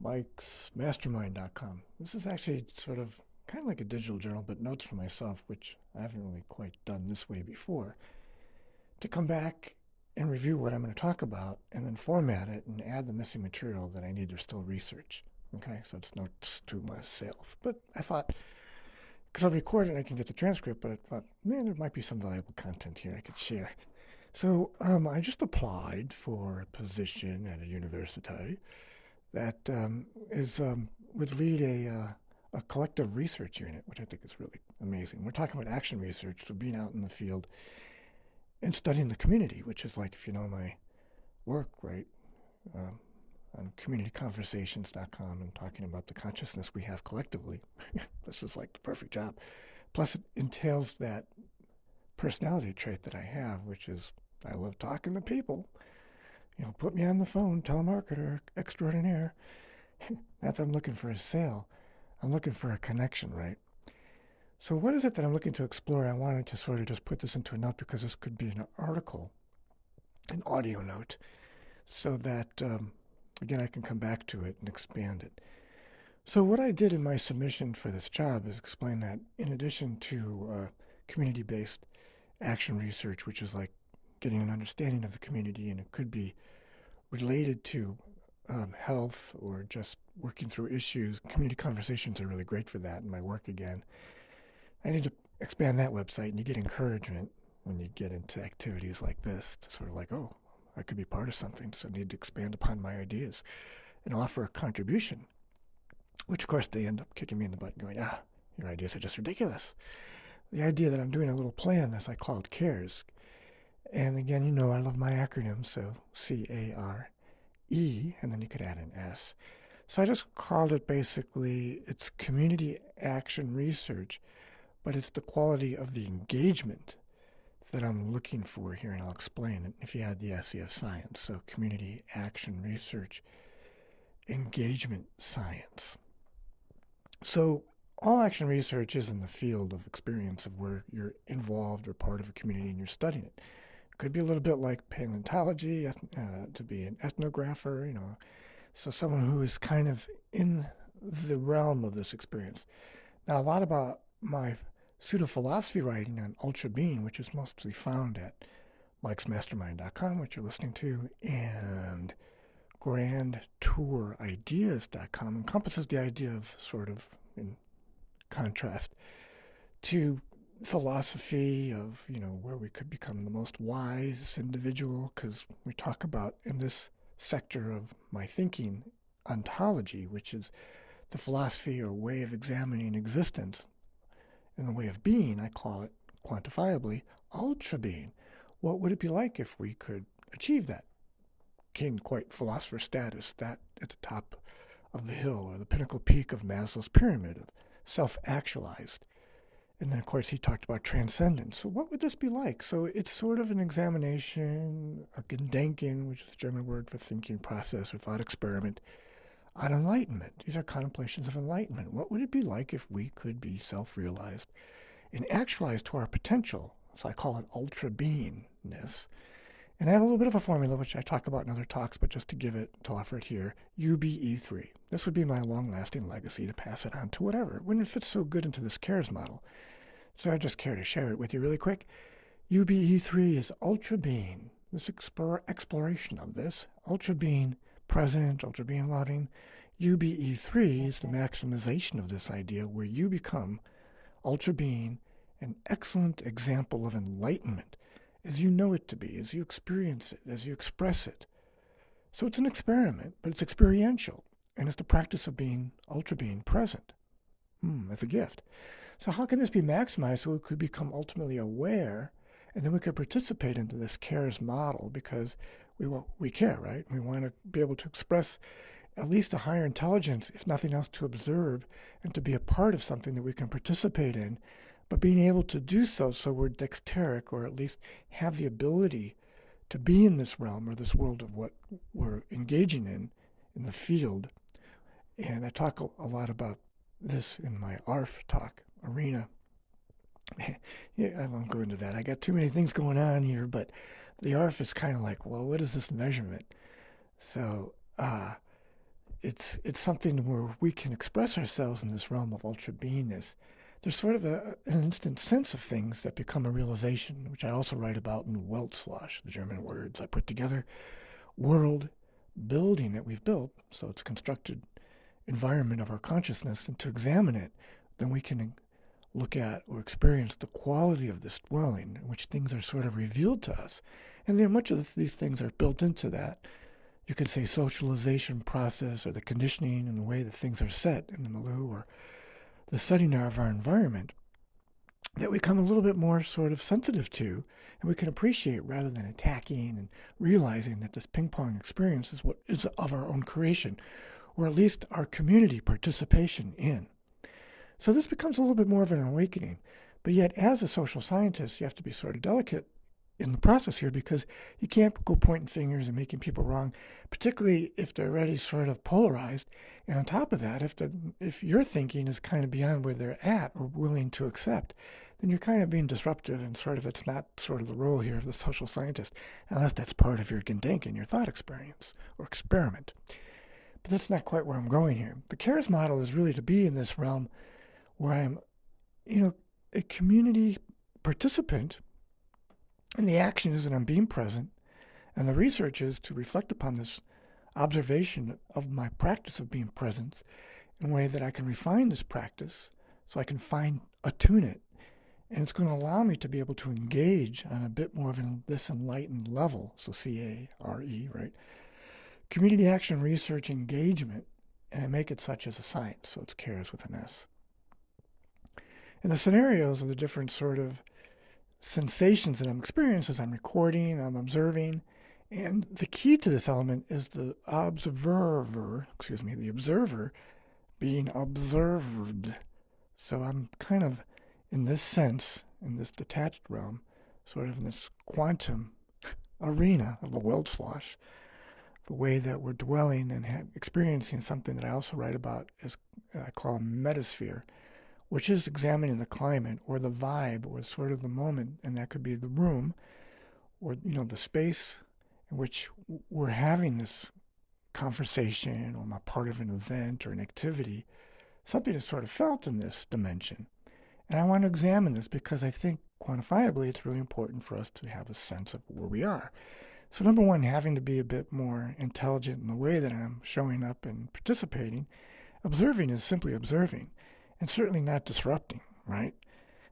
mikesmastermind.com. This is actually sort of kind of like a digital journal, but notes for myself, which I haven't really quite done this way before, to come back and review what I'm going to talk about and then format it and add the missing material that I need to still research. Okay, so it's notes to myself. But I thought, because I'll record it, I can get the transcript, but I thought, man, there might be some valuable content here I could share. So I just applied for a position at a university that would lead a collective research unit, which I think is really amazing. We're talking about action research, so being out in the field and studying the community, which is like, if you know my work, right, um, on communityconversations.com and talking about the consciousness we have collectively. This is like the perfect job. Plus, it entails that personality trait that I have, which is I love talking to people. Put me on the phone, telemarketer extraordinaire. Not that I'm looking for a sale. I'm looking for a connection, right? So what is it that I'm looking to explore? I wanted to sort of just put this into a note because this could be an article, an audio note, so that, again, I can come back to it and expand it. So what I did in my submission for this job is explain that in addition to community-based action research, which is like getting an understanding of the community, and it could be related to health or just working through issues. Community conversations are really great for that in my work again. I need to expand that website, and you get encouragement when you get into activities like this to sort of like, oh, I could be part of something, so I need to expand upon my ideas and offer a contribution, which of course they end up kicking me in the butt and going, your ideas are just ridiculous. The idea that I'm doing a little play on this, I call it CARES. And again, I love my acronym, so CARE, and then you could add an S. So I just called it basically, it's community action research, but it's the quality of the engagement that I'm looking for here, and I'll explain it if you add the SE of science. So community action research, engagement science. So all action research is in the field of experience of where you're involved or part of a community and you're studying it. It could be a little bit like paleontology, to be an ethnographer, so someone who is kind of in the realm of this experience. Now, a lot about my pseudo-philosophy writing on ultra being, which is mostly found at mikesmastermind.com, which you're listening to, and grandtourideas.com, encompasses the idea of sort of, in contrast to philosophy of, where we could become the most wise individual, because we talk about in this sector of my thinking ontology, which is the philosophy or way of examining existence in the way of being. I call it quantifiably ultra being. What would it be like if we could achieve that king, quite philosopher status, that at the top of the hill or the pinnacle peak of Maslow's pyramid of self-actualized? And then, of course, he talked about transcendence. So what would this be like? So it's sort of an examination, a Gendenken, which is a German word for thinking process or thought experiment, on enlightenment. These are contemplations of enlightenment. What would it be like if we could be self-realized and actualized to our potential? So I call it ultra-beingness. And I have a little bit of a formula, which I talk about in other talks, but just to offer it here, UBE3. This would be my long-lasting legacy to pass it on to whatever. It wouldn't fit so good into this CARES model. So I just care to share it with you really quick. UBE3 is ultra being, this exploration of this, ultra being present, ultra being loving. UBE3 is the maximization of this idea where you become ultra being, an excellent example of enlightenment, as you know it to be, as you experience it, as you express it. So it's an experiment, but it's experiential, and it's the practice of being ultra being present. It's a gift. So how can this be maximized so we could become ultimately aware, and then we could participate into this CARES model because we care, right? We want to be able to express at least a higher intelligence, if nothing else, to observe and to be a part of something that we can participate in, but being able to do so we're dexteric, or at least have the ability to be in this realm or this world of what we're engaging in the field. And I talk a lot about this in my ARF talk, arena. Yeah, I won't go into that. I got too many things going on here, but the ARF is kind of like, well, what is this measurement? So it's something where we can express ourselves in this realm of ultra beingness. There's sort of an instant sense of things that become a realization, which I also write about in Weltschloss, the German words I put together. World building that we've built, so it's constructed environment of our consciousness, and to examine it, then we can look at or experience the quality of this dwelling in which things are sort of revealed to us. And then much of these things are built into that, you could say, socialization process or the conditioning and the way that things are set in the milieu or the setting of our environment that we become a little bit more sort of sensitive to and we can appreciate rather than attacking and realizing that this ping pong experience is what is of our own creation or at least our community participation in. So this becomes a little bit more of an awakening. But yet, as a social scientist, you have to be sort of delicate in the process here because you can't go pointing fingers and making people wrong, particularly if they're already sort of polarized. And on top of that, if your thinking is kind of beyond where they're at or willing to accept, then you're kind of being disruptive and sort of it's not sort of the role here of the social scientist, unless that's part of your Gendenken, your thought experience or experiment. But that's not quite where I'm going here. The CARES model is really to be in this realm where I'm, a community participant, and the action is that I'm being present, and the research is to reflect upon this observation of my practice of being present in a way that I can refine this practice so I can attune it. And it's going to allow me to be able to engage on a bit more of this enlightened level. So CARE, right? Community action research engagement, and I make it such as a science, so it's CARES with an S. And the scenarios are the different sort of sensations that I'm experiencing as I'm recording, I'm observing. And the key to this element is the observer being observed. So I'm kind of, in this sense, in this detached realm, sort of in this quantum arena of the Weltschloss, the way that we're dwelling and experiencing something that I also write about is I call a metasphere, which is examining the climate or the vibe or sort of the moment, and that could be the room or the space in which we're having this conversation or I'm a part of an event or an activity, something is sort of felt in this dimension. And I want to examine this because I think quantifiably it's really important for us to have a sense of where we are. So number one, having to be a bit more intelligent in the way that I'm showing up and participating. Observing is simply observing and certainly not disrupting, right?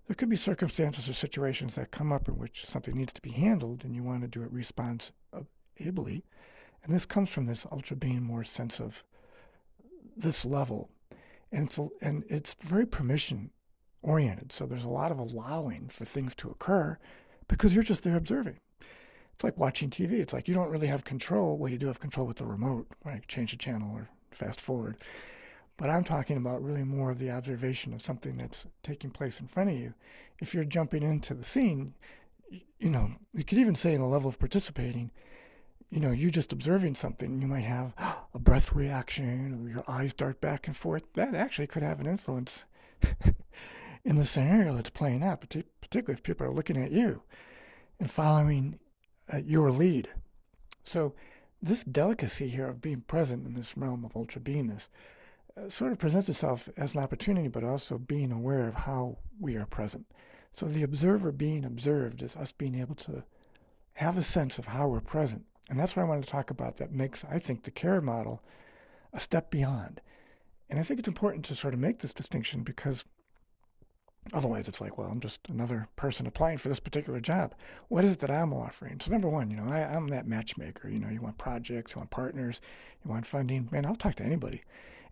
There could be circumstances or situations that come up in which something needs to be handled and you want to do it responsibly. And this comes from this ultra being more sense of this level. And it's very permission oriented. So there's a lot of allowing for things to occur because you're just there observing. It's like watching TV. It's like you don't really have control. Well, you do have control with the remote, right? Change the channel or fast forward. But I'm talking about really more of the observation of something that's taking place in front of you. If you're jumping into the scene, you could even say in the level of participating, you just observing something, you might have a breath reaction or your eyes dart back and forth. That actually could have an influence in the scenario that's playing out, particularly if people are looking at you and following your lead. So this delicacy here of being present in this realm of ultra beingness sort of presents itself as an opportunity, but also being aware of how we are present. So the observer being observed is us being able to have a sense of how we're present. And that's what I wanted to talk about that makes, I think, the CARE model a step beyond. And I think it's important to sort of make this distinction because otherwise it's like, well, I'm just another person applying for this particular job. What is it that I'm offering? So number one, I'm that matchmaker. You want projects, you want partners, you want funding. Man, I'll talk to anybody.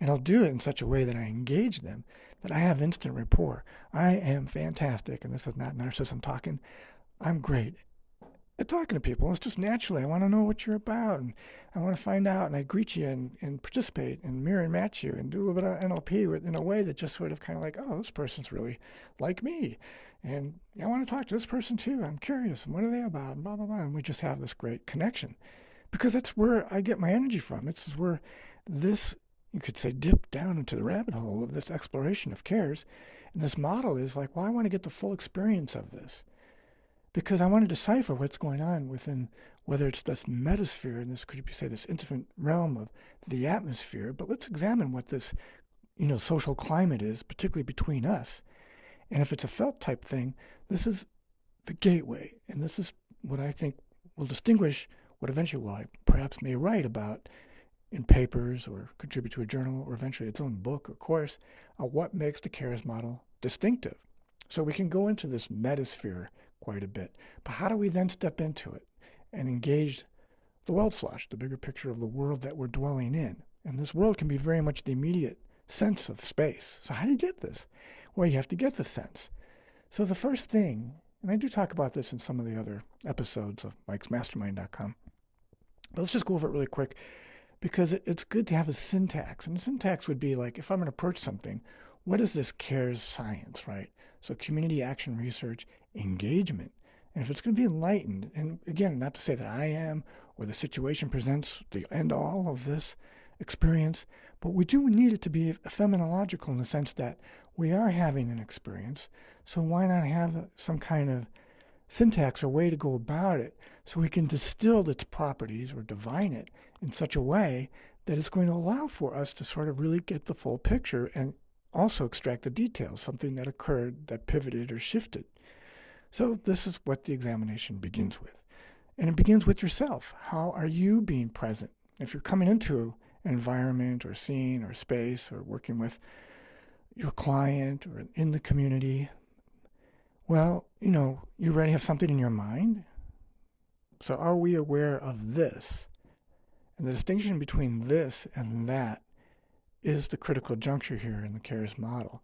And I'll do it in such a way that I engage them, that I have instant rapport. I am fantastic, and this is not narcissism talking. I'm great at talking to people. It's just naturally. I want to know what you're about, and I want to find out, and I greet you and participate and mirror and match you and do a little bit of NLP in a way that just sort of kind of like, oh, this person's really like me. And I want to talk to this person too. I'm curious. And what are they about? And blah, blah, blah. And we just have this great connection because that's where I get my energy from. It's where this, you could say, dip down into the rabbit hole of this exploration of CARES. And this model is like, well, I want to get the full experience of this. because I want to decipher what's going on within, whether it's this metasphere, and this could you say this intimate realm of the atmosphere, but let's examine what this social climate is, particularly between us. And if it's a felt type thing, this is the gateway, and this is what I think will distinguish what eventually I perhaps may write about in papers or contribute to a journal or eventually its own book or course, what makes the CARES model distinctive. So we can go into this metasphere quite a bit, but how do we then step into it and engage the Weltschloss, the bigger picture of the world that we're dwelling in? And this world can be very much the immediate sense of space. So how do you get this? Well, you have to get the sense. So the first thing, and I do talk about this in some of the other episodes of mikesmastermind.com, but let's just go over it really quick, because it's good to have a syntax. And the syntax would be like, if I'm going to approach something, what is this CARES science, right? So community action research, engagement. And if it's going to be enlightened, and again, not to say that I am or the situation presents the end all of this experience, but we do need it to be phenomenological in the sense that we are having an experience. So why not have some kind of syntax or way to go about it so we can distill its properties or divine it in such a way that it's going to allow for us to sort of really get the full picture and also extract the details, something that occurred, that pivoted or shifted. So this is what the examination begins with. And it begins with yourself. How are you being present? If you're coming into an environment or scene or space or working with your client or in the community, well, you already have something in your mind. So are we aware of this? And the distinction between this and that is the critical juncture here in the CARES model.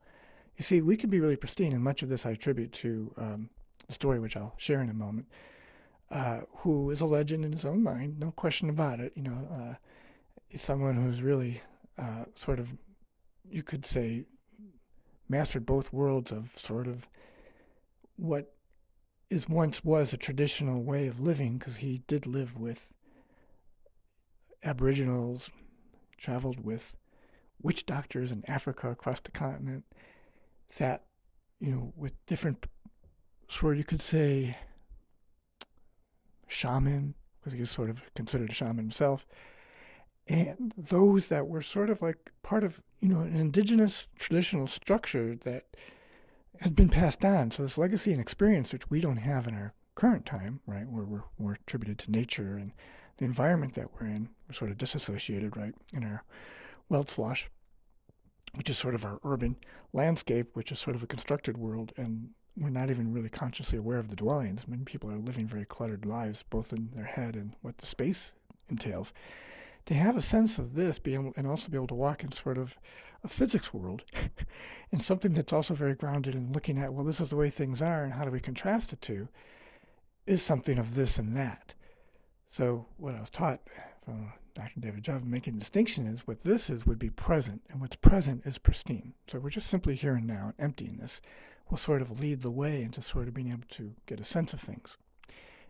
You see, we could be really pristine, and much of this I attribute to a story which I'll share in a moment, who is a legend in his own mind, no question about it. He's someone who's really sort of, you could say, mastered both worlds of sort of what once was a traditional way of living, because he did live with Aboriginals, traveled with witch doctors in Africa across the continent, that, with different, sort of, you could say, shaman, because he was sort of considered a shaman himself, and those that were sort of like part of, an indigenous traditional structure that had been passed on. So this legacy and experience, which we don't have in our current time, right, where we're more attributed to nature and the environment that we're in, we're sort of disassociated, right, in our Weltschloss, which is sort of our urban landscape, which is sort of a constructed world, and we're not even really consciously aware of the dwellings. Many people are living very cluttered lives, both in their head and what the space entails. To have a sense of this, and also be able to walk in sort of a physics world, and something that's also very grounded in looking at, well, this is the way things are, and how do we contrast it to, is something of this and that. So what I was taught from Dr. David Jove, making the distinction is, what this is would be present, and what's present is pristine. So we're just simply here and now, and emptying this will sort of lead the way into sort of being able to get a sense of things.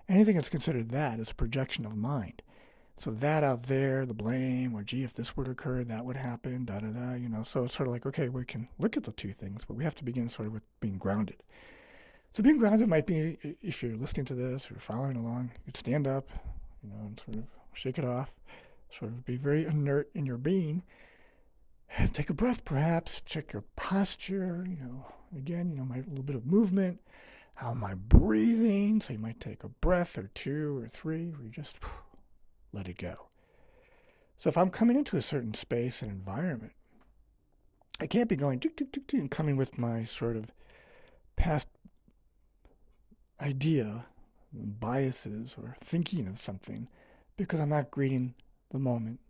Anything that's considered that is a projection of mind. So that out there, the blame, or gee, if this would occur, that would happen, da-da-da, So it's sort of like, okay, we can look at the two things, but we have to begin sort of with being grounded. So being grounded might be, if you're listening to this or following along, you could stand up, and sort of shake it off, sort of be very inert in your being. Take a breath, perhaps, check your posture, again, a little bit of movement. How am I breathing? So you might take a breath or two or three where you just let it go. So if I'm coming into a certain space and environment, I can't be going and coming with my sort of past idea, biases, or thinking of something, because I'm not greeting the moment,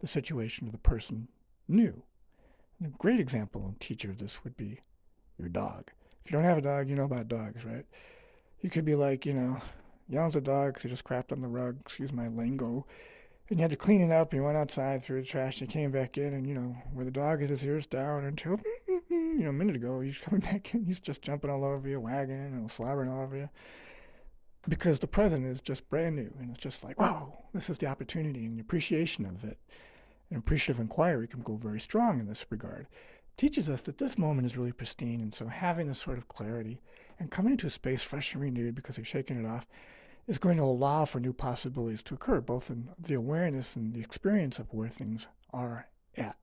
the situation, or the person new. And a great example and teacher of this would be your dog. If you don't have a dog, you know about dogs, right? You could be like, yelling at the dog because he just crapped on the rug, excuse my lingo, and you had to clean it up, and you went outside, threw the trash, and you came back in, and, where the dog had his ears down until, a minute ago, he's coming back in, he's just jumping all over you, wagging, and slobbering all over you, because the present is just brand new, and it's just like, wow, this is the opportunity, and the appreciation of it. And appreciative inquiry can go very strong in this regard, teaches us that this moment is really pristine. And so having this sort of clarity and coming into a space fresh and renewed because they've shaken it off is going to allow for new possibilities to occur, both in the awareness and the experience of where things are at.